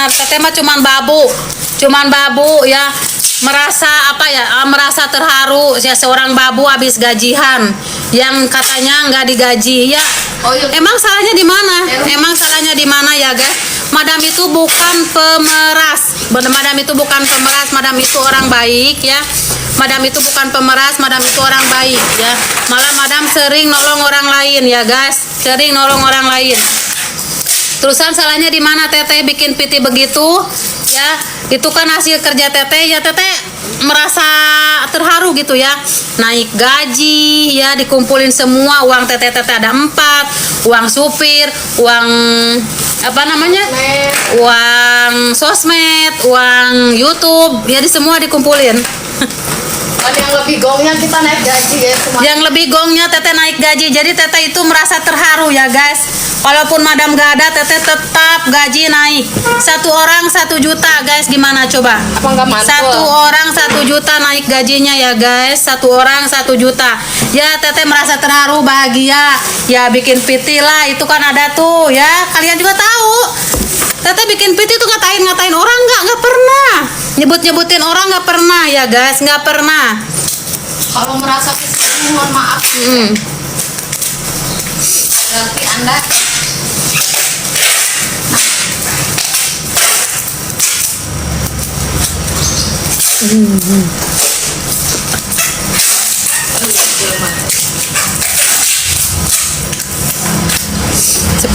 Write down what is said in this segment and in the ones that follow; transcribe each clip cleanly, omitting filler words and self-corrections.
berlebihan. Teteh mah cuman babu ya, merasa terharu ya, seorang babu habis gajian yang katanya nggak digaji ya. Emang salahnya di mana? Emang salahnya di mana ya guys? Madam itu bukan pemeras. Madam itu bukan pemeras. Madam itu orang baik ya. Madam itu bukan pemeras. Madam itu orang baik ya. Malah madam sering nolong orang lain ya guys. Sering nolong orang lain. Terusan salahnya di mana teteh bikin piti begitu ya? Itu kan hasil kerja teteh ya. Teteh merasa terharu gitu ya. Naik gaji ya, dikumpulin semua uang teteh ada 4, uang supir, uang apa namanya, uang sosmed, uang YouTube, jadi semua dikumpulin. Yang lebih gongnya kita naik gaji ya semua. Yang lebih gongnya teteh naik gaji, jadi teteh itu merasa terharu ya guys. Walaupun madam gak ada, teteh tetap gaji naik. 1 orang 1 juta guys, gimana coba? Apa enggak mantul? 1 orang 1 juta naik gajinya ya guys. 1 orang 1 juta. Ya teteh merasa terharu, bahagia. Ya bikin piti lah, itu kan ada tuh ya. Kalian juga tahu. Teteh bikin piti tuh ngatain orang nggak pernah. Nyebut-nyebutin orang nggak pernah ya guys, nggak pernah. Kalau merasa kesini mohon maaf. Berarti Anda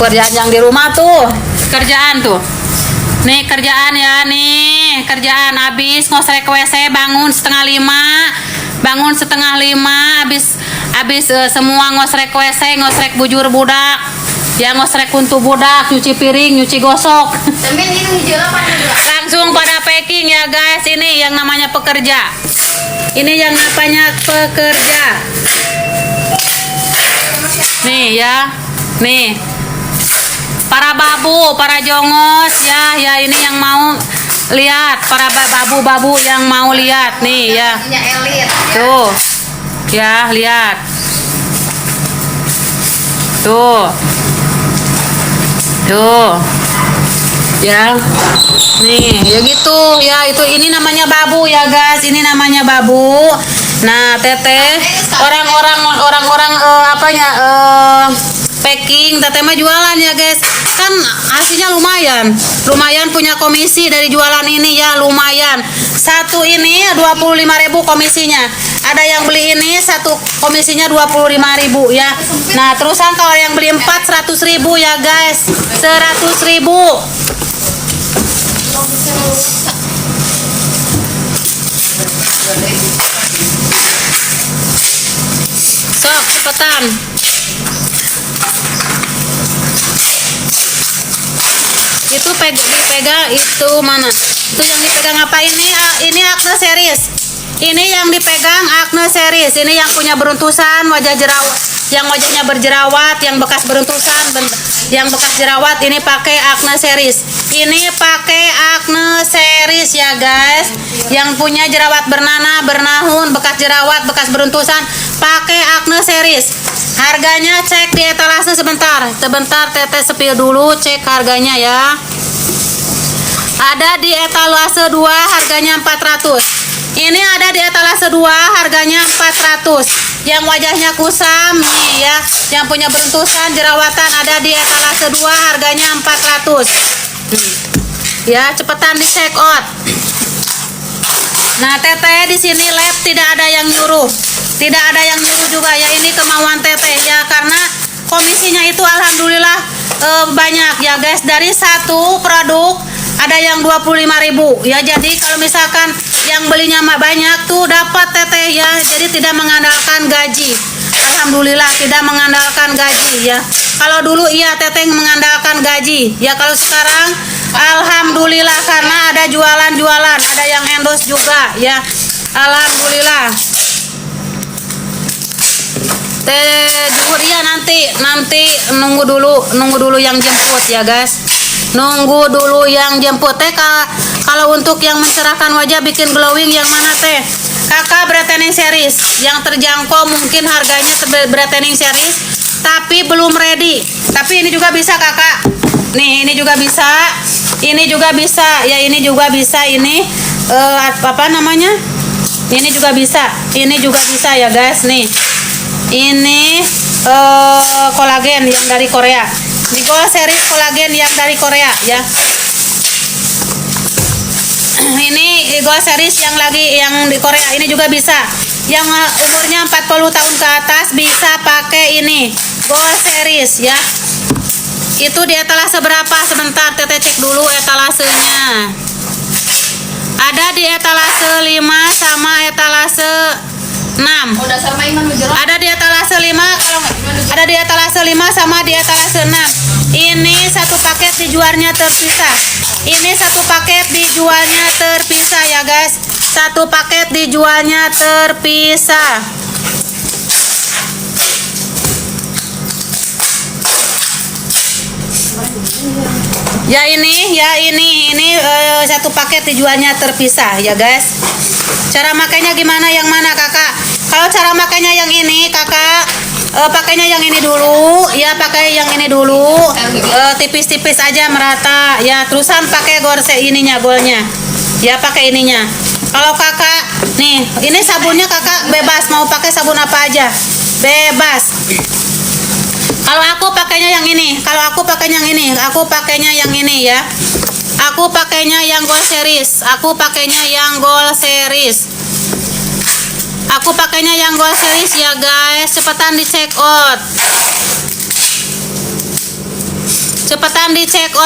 Pekerjaan yang di rumah tuh, kerjaan tuh. Nih kerjaan ya, nih kerjaan habis ngosrek WC, bangun setengah 5, habis semua ngosrek WC, ngosrek bujur budak, ya ngosrek kuntu budak, nyuci piring, nyuci gosok. Langsung pada packing ya guys. Ini yang namanya pekerja. Ini yang namanya pekerja. Nih ya, nih. Para babu, para jongos ya, ini yang mau lihat, para babu-babu yang mau lihat nih ya. Tuh. Ya, lihat. Tuh. Ya. Nih, ya gitu. Ya, ini namanya babu ya, guys. Ini namanya babu. Nah, teteh orang-orang packing, teteh mah jualan ya guys, kan hasilnya lumayan punya komisi dari jualan ini ya, lumayan. Satu ini 25.000 komisinya, ada yang beli ini satu komisinya 25.000 ya. Nah terusan kalau yang beli 4 100.000 ya guys, 100.000. Sok cepetan. Itu dipegang itu mana? Itu yang dipegang apa ini? Ini Acne Series. Ini yang dipegang Acne Series. Ini yang punya beruntusan, wajah jerawat, yang wajahnya berjerawat, yang bekas beruntusan, yang bekas jerawat, ini pakai Acne Series. Ini pakai Acne Series ya guys. Yang punya jerawat bernanah, bernahun, bekas jerawat, bekas beruntusan, pakai Acne Series. Harganya cek di etalase sebentar teteh sepil dulu, cek harganya ya. Ada di etalase 2 harganya 400. Ini ada di etalase 2 harganya 400. Yang wajahnya kusam nih ya, yang punya beruntusan jerawatan, ada di etalase 2 harganya 400. Ya, cepetan di check out. Nah, teteh di sini lab tidak ada yang nyuruh. Tidak ada yang nyuruh juga ya, ini kemauan teteh ya, karena komisinya itu alhamdulillah banyak ya guys. Dari satu produk ada yang 25.000 ya, jadi kalau misalkan yang belinya banyak tuh dapat teteh ya, jadi tidak mengandalkan gaji. Alhamdulillah tidak mengandalkan gaji ya. Kalau dulu iya teteh mengandalkan gaji ya, kalau sekarang alhamdulillah karena ada jualan-jualan, ada yang endorse juga ya, alhamdulillah. Juhur ya, nanti nunggu dulu yang jemput ya guys, nunggu dulu yang jemput teh. Kalau untuk yang mencerahkan wajah, bikin glowing, yang mana teh? Kakak brightening series yang terjangkau, mungkin harganya brightening series tapi belum ready, tapi ini juga bisa kakak. Nih, ini juga bisa. Ini juga bisa. Ya, ini juga bisa. Ini apa namanya? Ini juga bisa. Ini juga bisa ya, guys. Nih. Ini kolagen yang dari Korea. Ini Gold Series kolagen yang dari Korea ya. Ini Gold Series yang di Korea. Ini juga bisa. Yang umurnya 40 tahun ke atas bisa pakai ini Gold Series ya. Itu di etalase berapa? Sebentar, Teteh cek dulu etalasenya. Ada di etalase 5 sama etalase 6. Ada di etalase 5 kalau ada di etalase 5 sama di etalase 6. Ini satu paket dijualnya terpisah. Ini satu paket dijualnya terpisah ya, guys. Satu paket dijualnya terpisah. Ya ini satu paket dijualnya terpisah ya, guys. Cara makainya gimana? Yang mana, Kakak? Kalau cara makainya yang ini, Kakak pakainya yang ini dulu ya, pakai yang ini dulu. Tipis-tipis aja merata ya, terusan pakai ininya, golnya. Ya, pakai ininya. Kalau Kakak nih, ini sabunnya Kakak bebas mau pakai sabun apa aja. Bebas. Kalau aku pakainya yang ini, aku pakainya yang ini ya. Aku pakainya yang Gold Series. Aku pakainya yang Gold Series ya, guys. Cepetan di check out.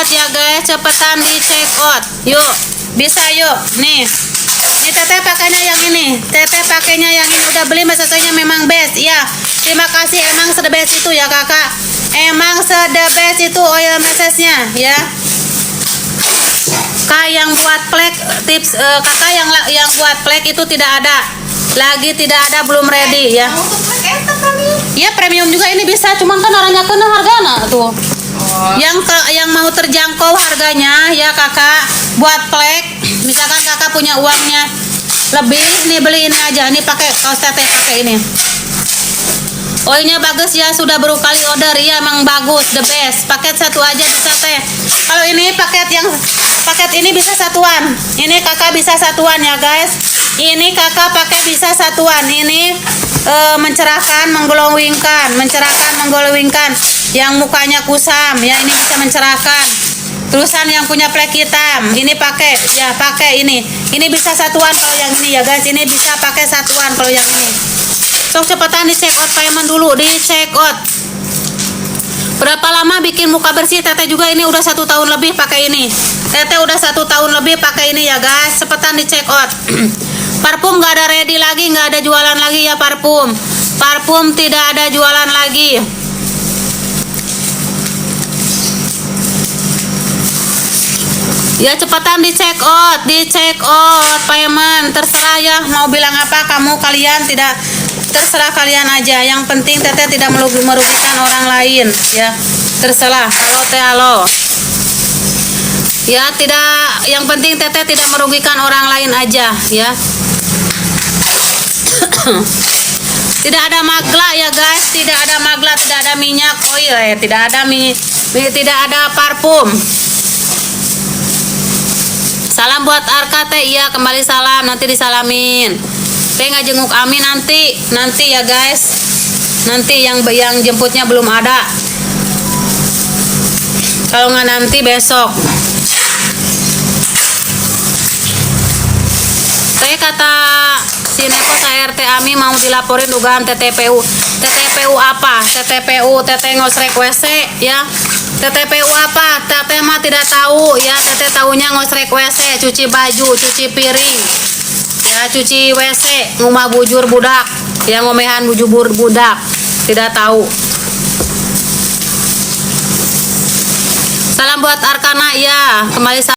Ya, guys. Cepetan di check out. Yuk, bisa yuk. Nih Teteh pakainya yang ini. Udah beli masanya memang best ya. Terima kasih, emang sedebes itu ya, Kakak. Emang sedebes itu oil massage-nya ya. Kak yang buat plek tips, Kakak yang buat plek itu tidak ada. Belum ready ya. Ya, premium juga ini bisa, cuman kan orangnya kena hargana tuh. Yang mau terjangkau harganya ya, Kakak, buat plek. Misalkan Kakak punya uangnya lebih, nih beli ini aja. Nih pakai kaos Teteh, pakai ini. Oilnya bagus ya, sudah berkali order ya, emang bagus, the best. Paket satu aja bisa, Teh. Kalau ini paket ini bisa satuan. Ini Kakak bisa satuan ya, guys. Ini Kakak pakai bisa satuan. Ini mencerahkan, mengglowingkan. Yang mukanya kusam ya, ini bisa mencerahkan. Terusan yang punya plek hitam, ini pakai ini. Ini bisa satuan kalau yang ini ya, guys. Ini bisa pakai satuan kalau yang ini. Sok cepetan di check out payment dulu, di check out. Berapa lama bikin muka bersih? Teteh juga ini udah 1 tahun lebih pakai ini. Teteh udah 1 tahun lebih pakai ini ya, guys. Cepetan di check out. Parfum nggak ada ready lagi, nggak ada jualan lagi ya, parfum. Parfum tidak ada jualan lagi. Ya, cepetan di check out, payment. Terserah ya, mau bilang apa kalian tidak, terserah kalian aja. Yang penting Teteh tidak merugikan orang lain ya. Terserah. Halo. Ya, tidak, yang penting Teteh tidak merugikan orang lain aja ya. Tidak ada magla ya, guys. Tidak ada magla, tidak ada minyak oil ya, tidak ada parfum. Salam buat Arka, Teh. Iya, kembali salam, nanti disalamin. Teh nggak jenguk Ami nanti ya, guys. Nanti yang jemputnya belum ada. Kalau nggak nanti besok. Teh kata si Neko RT Ami mau dilaporin dugaan TTPU. TTPU apa? TTPU Teteh ngosrek WC ya. TTPU apa? Teteh mah tidak tahu ya. Teteh tahunya ngosrek WC, cuci baju, cuci piring ya, cuci WC, ngumah bujur budak ya, ngomehan bujur budak, tidak tahu. Salam buat Arkana ya, kembali